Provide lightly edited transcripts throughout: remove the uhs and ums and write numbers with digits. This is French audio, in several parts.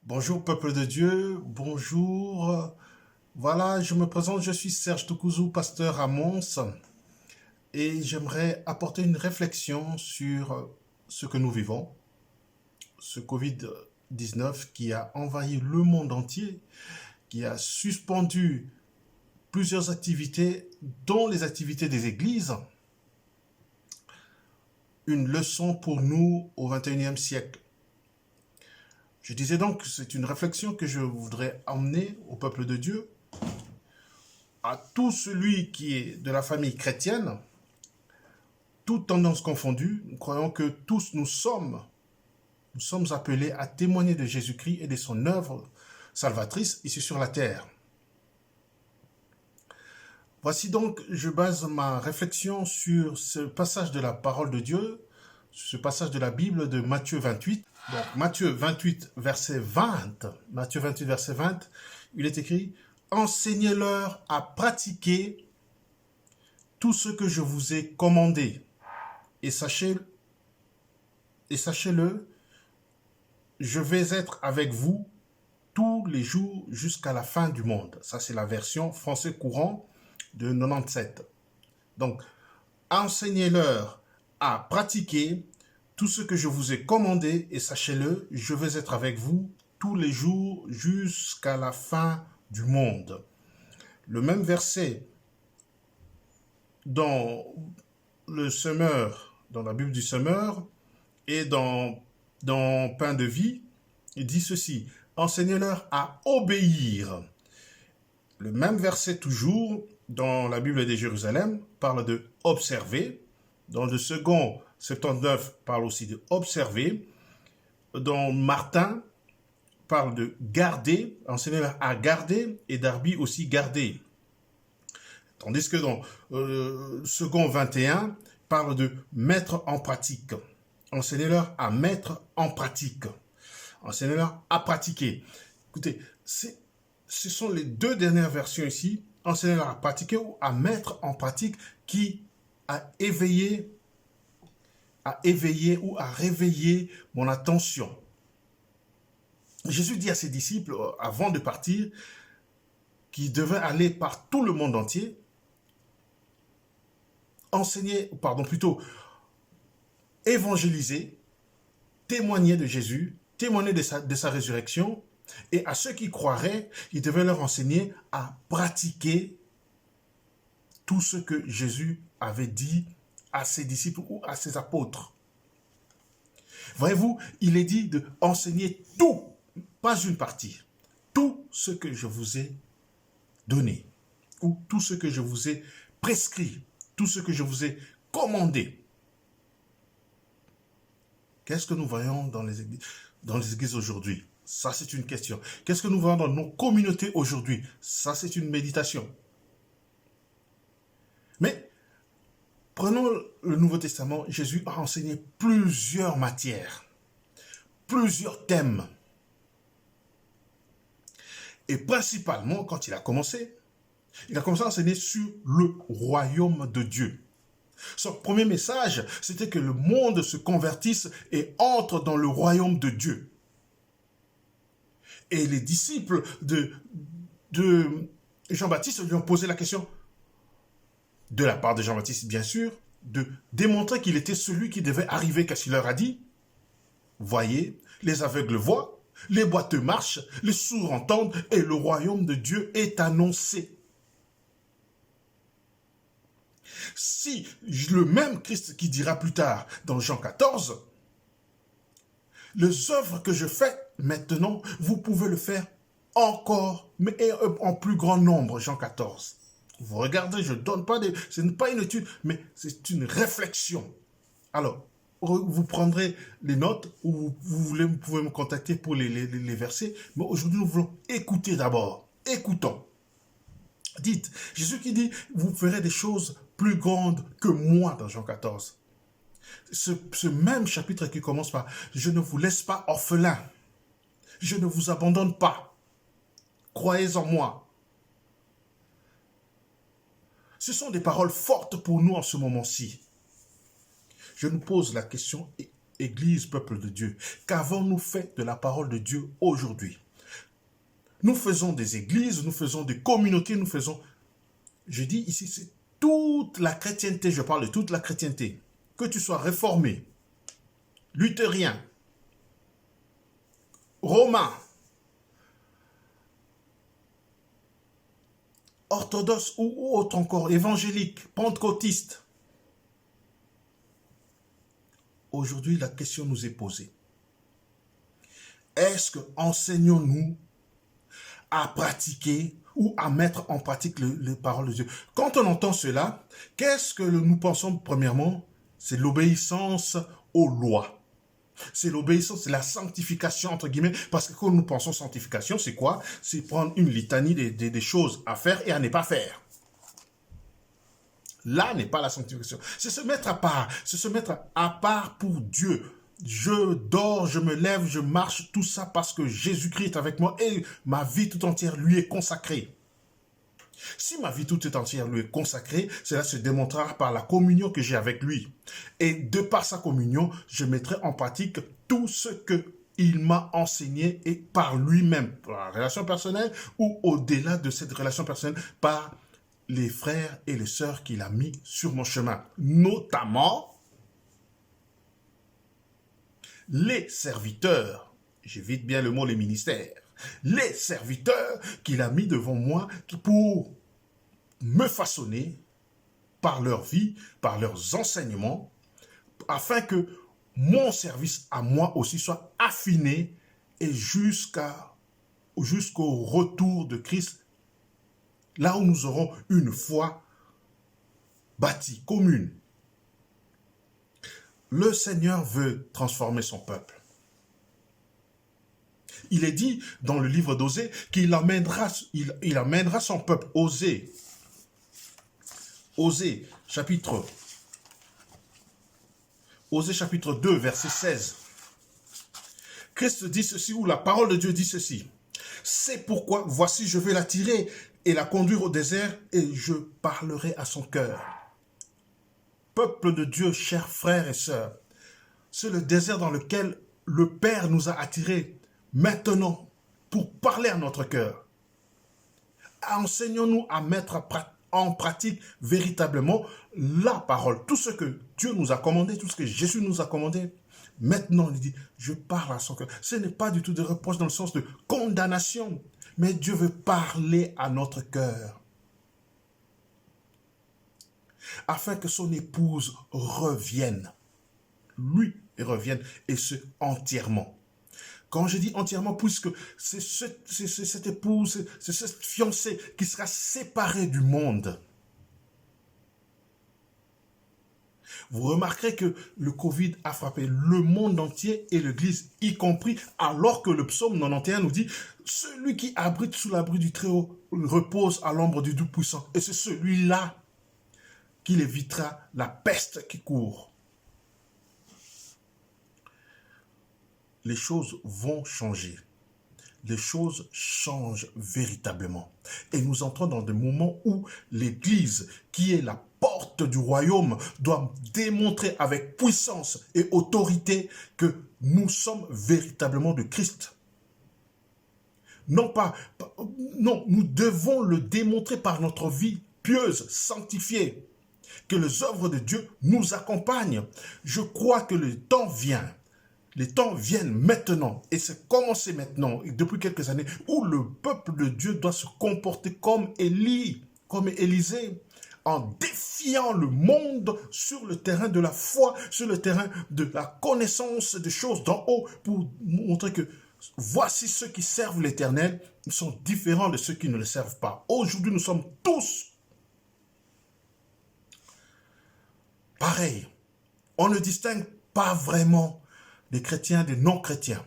Bonjour peuple de Dieu, bonjour. Voilà, je me présente, je suis Serge Toukouzou, pasteur à Mons, et j'aimerais apporter une réflexion sur ce que nous vivons, ce Covid-19 qui a envahi le monde entier, qui a suspendu plusieurs activités, dont les activités des églises. Une leçon pour nous au XXIe siècle. Je disais donc que c'est une réflexion que je voudrais emmener au peuple de Dieu, à tout celui qui est de la famille chrétienne, toutes tendances confondues. Nous croyons que tous nous sommes appelés à témoigner de Jésus-Christ et de son œuvre salvatrice ici sur la terre. Voici donc, je base ma réflexion sur ce passage de la parole de Dieu, ce passage de la Bible de Matthieu 28. Donc Matthieu 28, verset 20, il est écrit « Enseignez-leur à pratiquer tout ce que je vous ai commandé, et sachez-le, je vais être avec vous tous les jours jusqu'à la fin du monde. » Ça, c'est la version français courant de 97. Donc, enseignez-leur à pratiquer tout ce que je vous ai commandé, et sachez-le, je vais être avec vous tous les jours jusqu'à la fin du monde. Le même verset dans le Semeur, dans la Bible du Semeur, et dans Pain de vie, il dit ceci, enseignez-leur à obéir. Le même verset toujours, dans la Bible de Jérusalem, parle de observer. Dans le second 79, parle aussi de observer. Dans Martin, parle de garder, enseignez-leur à garder, et Darby aussi garder. Tandis que dans second 21, parle de mettre en pratique. Enseignez-leur à mettre en pratique. Enseignez-leur à pratiquer. Écoutez, ce sont les deux dernières versions ici, enseignez-leur à pratiquer ou à mettre en pratique, qui a éveillé ou à réveiller mon attention. Jésus dit à ses disciples, avant de partir, qu'ils devaient aller par tout le monde entier, évangéliser, témoigner de Jésus, témoigner de sa résurrection, et à ceux qui croiraient, il devait leur enseigner à pratiquer tout ce que Jésus avait dit à ses disciples ou à ses apôtres. Voyez-vous, il est dit de enseigner tout, pas une partie, tout ce que je vous ai donné, ou tout ce que je vous ai prescrit, tout ce que je vous ai commandé. Qu'est-ce que nous voyons dans les églises aujourd'hui? Ça, c'est une question. Qu'est-ce que nous voyons dans nos communautés aujourd'hui? Ça, c'est une méditation. Mais, prenons le Nouveau Testament, Jésus a enseigné plusieurs matières, plusieurs thèmes. Et principalement, quand il a commencé à enseigner sur le royaume de Dieu. Son premier message, c'était que le monde se convertisse et entre dans le royaume de Dieu. Et les disciples de Jean-Baptiste lui ont posé la question, de la part de Jean-Baptiste bien sûr, de démontrer qu'il était celui qui devait arriver, qu'est-ce qu'il leur a dit? Voyez, les aveugles voient, les boiteux marchent, les sourds entendent, et le royaume de Dieu est annoncé. Si le même Christ qui dira plus tard dans Jean 14, les œuvres que je fais maintenant, vous pouvez le faire encore, mais en plus grand nombre, Jean 14. Vous regardez, je ne donne pas ce n'est pas une étude, mais c'est une réflexion. Alors, vous prendrez les notes ou vous pouvez me contacter pour les versets, mais aujourd'hui, nous voulons écouter d'abord. Écoutons. Dites, Jésus qui dit, vous ferez des choses plus grandes que moi dans Jean 14. Ce même chapitre qui commence par « Je ne vous laisse pas orphelins, je ne vous abandonne pas, croyez en moi ». Ce sont des paroles fortes pour nous en ce moment-ci. Je nous pose la question, Église, peuple de Dieu, qu'avons-nous fait de la parole de Dieu aujourd'hui? Nous faisons des églises, nous faisons des communautés, nous faisons... Je dis ici, c'est toute la chrétienté, je parle de toute la chrétienté. Que tu sois réformé, luthérien, romain, orthodoxe ou autre encore, évangélique, pentecôtiste. Aujourd'hui, la question nous est posée. Est-ce que enseignons-nous à pratiquer ou à mettre en pratique les paroles de Dieu? Quand on entend cela, qu'est-ce que nous pensons premièrement? C'est l'obéissance aux lois. C'est l'obéissance, c'est la sanctification, entre guillemets, parce que quand nous pensons sanctification, c'est quoi? C'est prendre une litanie des choses à faire et à ne pas faire. Là n'est pas la sanctification. C'est se mettre à part. C'est se mettre à part pour Dieu. Je dors, je me lève, je marche, tout ça parce que Jésus-Christ est avec moi et ma vie tout entière lui est consacrée. Si ma vie tout entière lui est consacrée, cela se démontrera par la communion que j'ai avec lui. Et de par sa communion, je mettrai en pratique tout ce qu'il m'a enseigné et par lui-même, par la relation personnelle ou au-delà de cette relation personnelle, par les frères et les sœurs qu'il a mis sur mon chemin, notamment les serviteurs, j'évite bien le mot les ministères, les serviteurs qu'il a mis devant moi pour me façonner par leur vie, par leurs enseignements, afin que mon service à moi aussi soit affiné et jusqu'au retour de Christ, là où nous aurons une foi bâtie, commune. Le Seigneur veut transformer son peuple. Il est dit dans le livre d'Osée qu'il amènera, il amènera son peuple. Osée chapitre 2, verset 16. Christ dit ceci, ou la parole de Dieu dit ceci. C'est pourquoi, voici, je vais la tirer et la conduire au désert et je parlerai à son cœur. Peuple de Dieu, chers frères et sœurs, c'est le désert dans lequel le Père nous a attirés maintenant pour parler à notre cœur. Enseignons-nous à mettre en pratique véritablement la parole. Tout ce que Dieu nous a commandé, tout ce que Jésus nous a commandé. Maintenant, il dit, je parle à son cœur. Ce n'est pas du tout de reproche dans le sens de condamnation, mais Dieu veut parler à notre cœur. Afin que son épouse revienne. Lui revienne et ce entièrement. Quand je dis entièrement, puisque c'est cette épouse, c'est cette fiancée qui sera séparée du monde. Vous remarquerez que le Covid a frappé le monde entier et l'Église y compris, alors que le psaume 91 nous dit « Celui qui abrite sous l'abri du Très-Haut repose à l'ombre du Tout-Puissant. » Et c'est celui-là qu'il évitera la peste qui court. Les choses vont changer. Les choses changent véritablement. Et nous entrons dans des moments où l'Église, qui est la porte du royaume, doit démontrer avec puissance et autorité que nous sommes véritablement de Christ. Non, nous devons le démontrer par notre vie pieuse, sanctifiée. Que les œuvres de Dieu nous accompagnent. Je crois que le temps vient. Les temps viennent maintenant, et c'est commencé maintenant, depuis quelques années, où le peuple de Dieu doit se comporter comme Élie, comme Élisée, en défiant le monde sur le terrain de la foi, sur le terrain de la connaissance des choses d'en haut, pour montrer que voici ceux qui servent l'Éternel, ils sont différents de ceux qui ne le servent pas. Aujourd'hui, nous sommes tous pareils. On ne distingue pas vraiment des chrétiens, des non-chrétiens,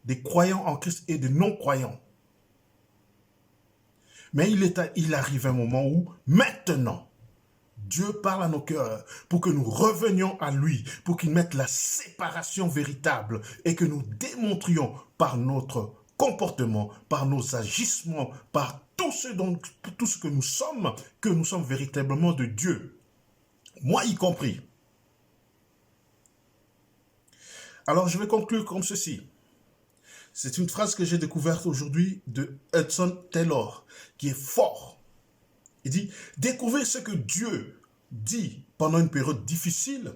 des croyants en Christ et des non-croyants. Mais il arrive un moment où, maintenant, Dieu parle à nos cœurs pour que nous revenions à lui, pour qu'il mette la séparation véritable et que nous démontrions par notre comportement, par nos agissements, par tout ce que nous sommes véritablement de Dieu. Moi y compris. Alors je vais conclure comme ceci. C'est une phrase que j'ai découverte aujourd'hui de Hudson Taylor, qui est fort. Il dit, découvrir ce que Dieu dit pendant une période difficile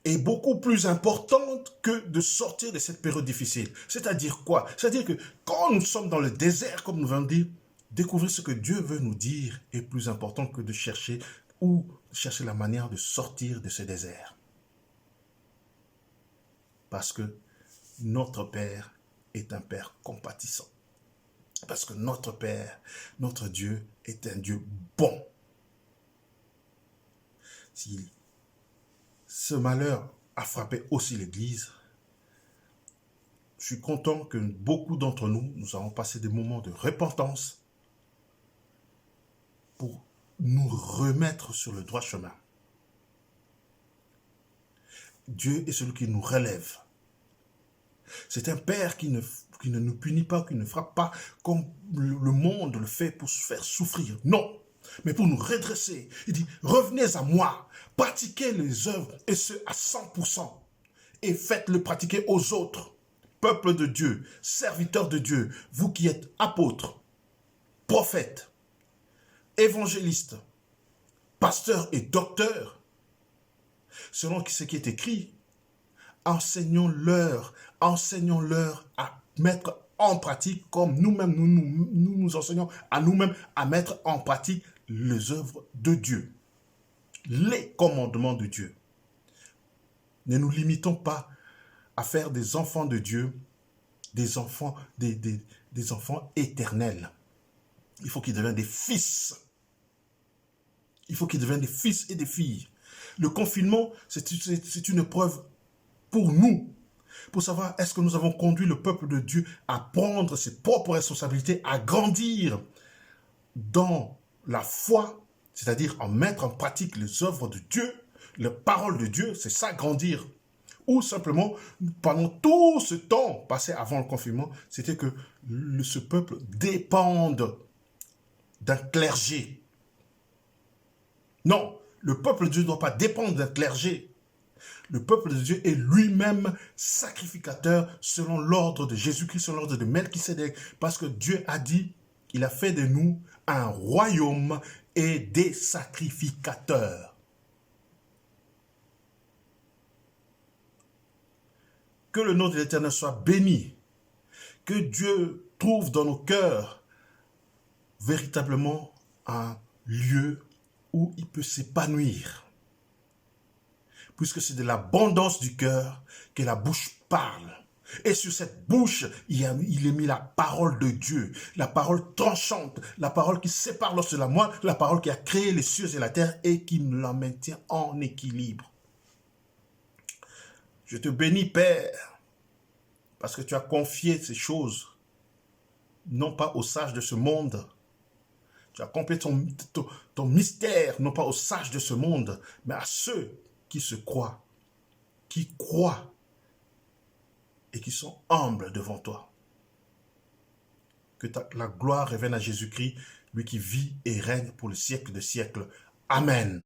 est beaucoup plus importante que de sortir de cette période difficile. C'est-à-dire quoi? C'est-à-dire que quand nous sommes dans le désert, comme nous venons de dire, découvrir ce que Dieu veut nous dire est plus important que de chercher la manière de sortir de ce désert. Parce que notre Père est un Père compatissant. Parce que notre Père, notre Dieu est un Dieu bon. Si ce malheur a frappé aussi l'Église, je suis content que beaucoup d'entre nous, nous avons passé des moments de repentance pour nous remettre sur le droit chemin. Dieu est celui qui nous relève. C'est un Père qui ne nous punit pas, qui ne frappe pas comme le monde le fait pour se faire souffrir. Non, mais pour nous redresser. Il dit, revenez à moi, pratiquez les œuvres, et ce à 100%, et faites-le pratiquer aux autres. Peuple de Dieu, serviteurs de Dieu, vous qui êtes apôtres, prophètes, évangélistes, pasteurs et docteurs, selon ce qui est écrit, enseignons-leur à mettre en pratique comme nous-mêmes, nous enseignons à nous-mêmes à mettre en pratique les œuvres de Dieu, les commandements de Dieu. Ne nous limitons pas à faire des enfants de Dieu, des enfants éternels. Il faut qu'ils deviennent des fils. Il faut qu'ils deviennent des fils et des filles. Le confinement, c'est une preuve pour nous, pour savoir est-ce que nous avons conduit le peuple de Dieu à prendre ses propres responsabilités, à grandir dans la foi, c'est-à-dire en mettre en pratique les œuvres de Dieu, les paroles de Dieu, c'est ça, grandir. Ou simplement, pendant tout ce temps passé avant le confinement, c'était que ce peuple dépende d'un clergé. Non, le peuple de Dieu ne doit pas dépendre d'un clergé. Le peuple de Dieu est lui-même sacrificateur selon l'ordre de Jésus-Christ, selon l'ordre de Melchisédek, parce que Dieu a dit, il a fait de nous un royaume et des sacrificateurs. Que le nom de l'Éternel soit béni, que Dieu trouve dans nos cœurs véritablement un lieu où il peut s'épanouir. Puisque c'est de l'abondance du cœur que la bouche parle. Et sur cette bouche, il est mis la parole de Dieu, la parole tranchante, la parole qui sépare l'os de la moelle, la parole qui a créé les cieux et la terre et qui nous la maintient en équilibre. Je te bénis, Père, parce que tu as confié ces choses, non pas aux sages de ce monde. Tu as confié ton mystère, non pas aux sages de ce monde, mais à ceux qui se croient, qui croient et qui sont humbles devant toi. Que la gloire revienne à Jésus-Christ, lui qui vit et règne pour le siècle des siècles. Amen.